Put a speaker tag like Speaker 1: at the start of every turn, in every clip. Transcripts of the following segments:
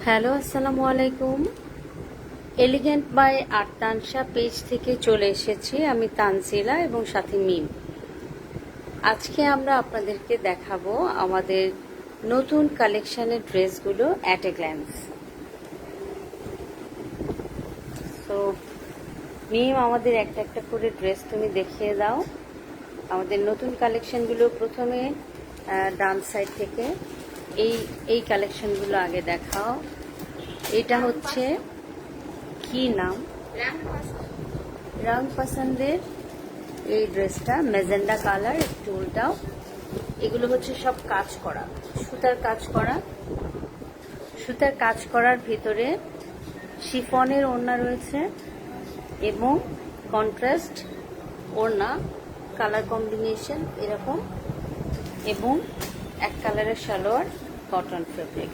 Speaker 1: Hello, আসসালামু আলাইকুম। Elegant by আর্তানশা page থেকে চলে এসেছি আমি তানজিলা এবং সাথে মিম। আজকে আমরা আপনাদেরকে দেখাবো আমাদের নতুন কালেকশনের ড্রেসগুলো অ্যাট এ গ্ল্যান্স। তো মিম, আমাদের একটা একটা করে ড্রেস তুমি দেখিয়ে দাও আমাদের নতুন কালেকশনগুলো। প্রথমে ডান সাইড থেকে এই কালেকশনগুলো আগে দেখাও। এটা হচ্ছে কি নাম? রং পছন্দের এই ড্রেসটা মেজেন্ডা কালার, একটু উল্টাও। এগুলো হচ্ছে সব কাজ করা, সুতার কাজ করা। সুতার কাজ করার ভিতরে শিফনের ওড়না রয়েছে এবং কন্ট্রাস্ট ওড়না, কালার কম্বিনেশন এরকম, এবং এক কালারের সালোয়ার, কটন ফেব্রিক।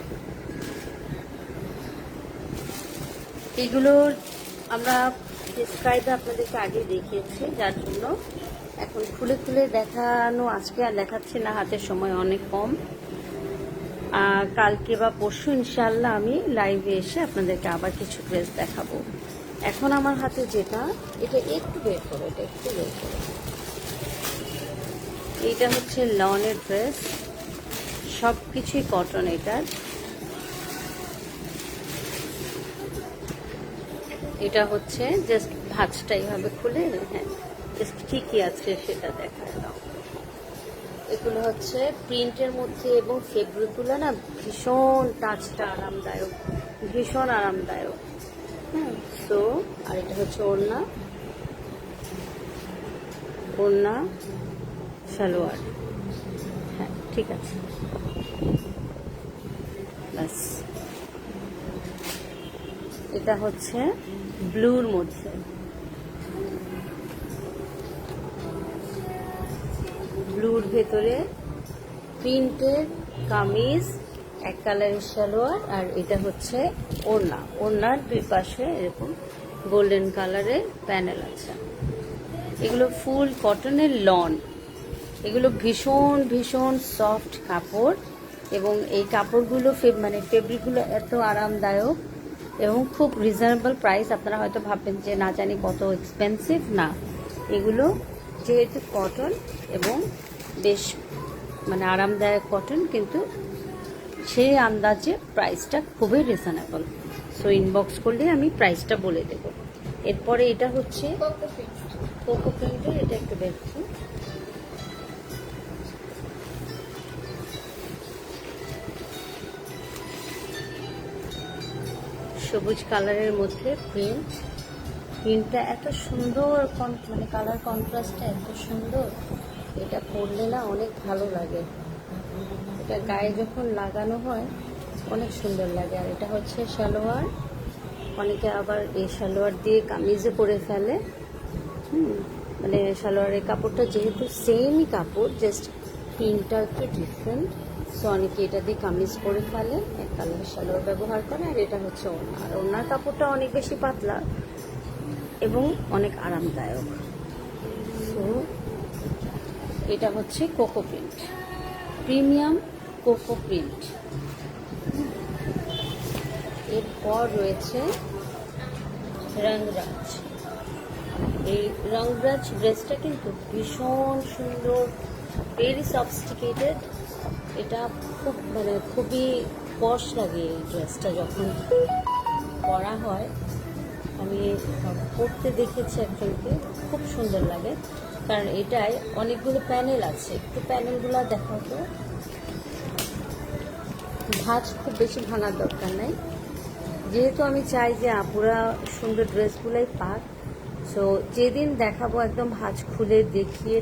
Speaker 1: এগুলোর আমরা ডিসক্রাইবে আপনাদেরকে আগে দেখিয়েছি, যার জন্য এখন খুলে খুলে দেখানো আজকে আর দেখাচ্ছি না, হাতের সময় অনেক কম। কালকে বা পরশু ইনশাল্লাহ আমি লাইভে এসে আপনাদেরকে আবার কিছু ড্রেস দেখাবো। এখন আমার হাতে যেটা, এটা একটু বের করো, এটা একটু বের করো। এইটা হচ্ছে লনের ড্রেস, সব কিছুই কটন। এটা হচ্ছে জাস্ট ভাঁজটা এইভাবে খুলে, হ্যাঁ জাস্ট ঠিকই আছে সেটা দেখায় দাও। এগুলো হচ্ছে প্রিন্টের মধ্যে এবং ফেব্রিকগুলো না ভীষণ টাচটা আরামদায়ক, ভীষণ আরামদায়ক। হ্যাঁ, সো আর এটা হচ্ছে ওড়না, ওড়না সালোয়ার। হ্যাঁ ঠিক আছে, ব্যাস। এটা হচ্ছে ব্লুর মধ্যে, ব্লুর ভেতরে প্রিন্টের কামিজ, এক কালারের সালোয়ার, আর এটা হচ্ছে ওড়না। ওড়নার দুই পাশে এরকম গোল্ডেন কালারের প্যানেল আছে। এগুলো ফুল কটনের লন। এগুলো ভীষণ ভীষণ সফট কাপড়, এবং এই কাপড়গুলো মানে ফেব্রিকগুলো এত আরামদায়ক এবং খুব রিজনেবল প্রাইস। আপনারা হয়তো ভাববেন যে না জানি কত এক্সপেন্সিভ, না, এগুলো যেহেতু কটন এবং বেশ মানে আরামদায়ক কটন, কিন্তু সেই আন্দাজে প্রাইসটা খুবই রিজনেবল। সো ইনবক্স করলে আমি প্রাইসটা বলে দেব। এরপরে এটা হচ্ছে কোকো প্রিন্টের, এটা একটু দেখছি। সবুজ কালারের মধ্যে প্রিন্টটা এত সুন্দর, মানে কালার কন্ট্রাস্টটা এত সুন্দর, এটা পরলে না অনেক ভালো লাগে। এটা গায়ে যখন লাগানো হয় অনেক সুন্দর লাগে। আর এটা হচ্ছে সালোয়ার। অনেকে আবার এই সালোয়ার দিয়ে কামিজে পরে ফেলে। মানে সালোয়ারের কাপড়টা যেহেতু সেমই কাপড়, জাস্ট প্রিন্টটা একটু ডিফারেন্ট, সো অনেকে এটা দিয়ে কামিজ পরে ফেলে, এক কালারের সালোয়ার ব্যবহার করে। আর এটা হচ্ছে ওড়না, আর ওড়নার কাপড়টা অনেক বেশি পাতলা এবং অনেক আরামদায়ক। সো এটা হচ্ছে cocoa print, premium cocoa print. এরপর রয়েছে রংরাজ। এই রংরাজ ড্রেসটা কিন্তু ভীষণ সুন্দর, ভেরি সফিস্টিকেটেড। এটা খুব মানে খুবই পশ লাগে এই ড্রেসটা যখন পরা হয়। আমি পরতে দেখেছি একজনকে, খুব সুন্দর লাগে, কারণ এটায় অনেকগুলো প্যানেল আছে। একটু প্যানেলগুলো দেখাও তো। ভাঁজ খুব বেশি ভাঙার দরকার নাই, যেহেতু আমি চাই যে আপুরা সুন্দর ড্রেসগুলোই পাক। সো যেদিন দেখাবো একদম ভাঁজ খুলে দেখিয়ে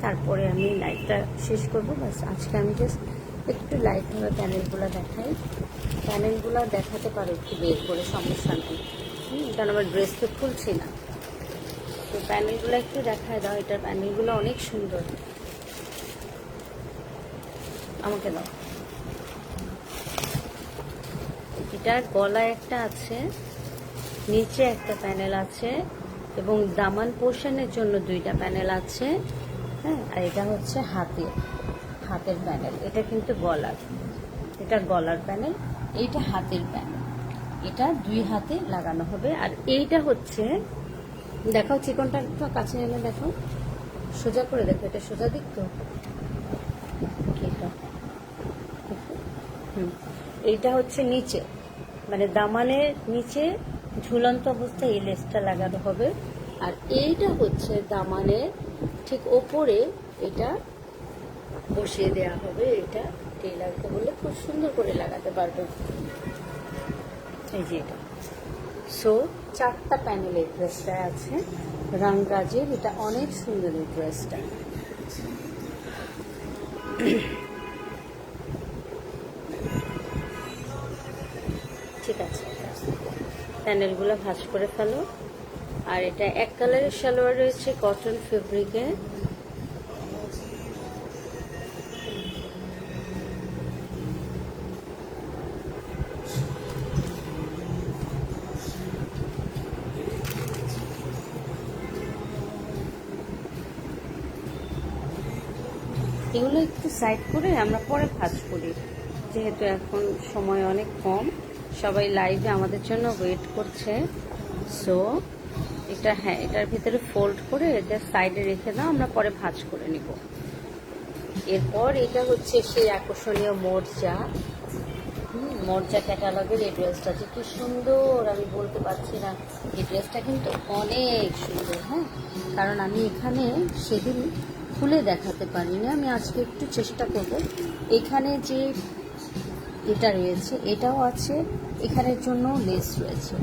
Speaker 1: তারপরে আমি লাইটটা শেষ করবো। বাস আজকে আমি জাস্ট একটু লাইটভাবে প্যানেলগুলো দেখাই। প্যানেলগুলো দেখাতে পারো একটু বের করে, সমস্যা নেই, কারণ আমার ড্রেস তো খুলছি না। তো প্যানেলগুলো একটু দেখায় দাও। এটার প্যানেলগুলো অনেক সুন্দর, আমাকে দাও। এটার গলায় একটা আছে, নিচে একটা প্যানেল আছে, এবং দামান পোর্শনের জন্য দুইটা প্যানেল আছে। হ্যাঁ, আর এটা হচ্ছে হাতের প্যানেল। এটা কিন্তু গলার, এটা গলার প্যানেল, এইটা হাতের প্যানেল, এটা 2 হাতে লাগানো হবে। আর এইটা হচ্ছে, দেখাও চিকনটা একটু কাছে এনে দেখো, সোজা করে দেখো, এটা সোজা দিক তো, এইটা হচ্ছে নিচে, মানে দামানের নিচে ঝুলন্ত অবস্থায় এই লেসটা লাগানো হবে। আর এইটা হচ্ছে দামানের ঠিক ওপরে এটা বসিয়ে দেওয়া হবে। এটা টেলারকে বলে খুব সুন্দর করে লাগাতে পারবে। এই যে এটা, সো 4টা প্যানেলের ড্রেসটা আছে রংরাজের। এটা অনেক সুন্দর এই ড্রেসটা। ঠিক আছে, প্যানেলগুলো ভাঁজ করে ফেলো। আর এটা এক কালারের সালোয়ার রয়েছে, কটন ফেব্রিকে। এগুলো একটু সাইড করে আমরা পরে ভাঁজ করি, যেহেতু এখন সময় অনেক কম, সবাই লাইভে আমাদের জন্য ওয়েট করছে। সো এটা, হ্যাঁ, এটার ভিতরে ফোল্ড করে এটা সাইডে রেখে দাও, আমরা পরে ভাঁজ করে নিব। এরপর এটা হচ্ছে সেই আকর্ষণীয় মোর্চা, মোর্চা ক্যাটালগের এই ড্রেসটা যে কি সুন্দর আমি বলতে পারছি না। এই ড্রেসটা কিন্তু অনেক সুন্দর, হ্যাঁ, কারণ আমি এখানে সেদিন খুলে দেখাতে পারিনি, আমি আজকে একটু চেষ্টা করব। এখানে যে এটা রয়েছে এটাও আছে, এখানের জন্য লেস রয়েছে,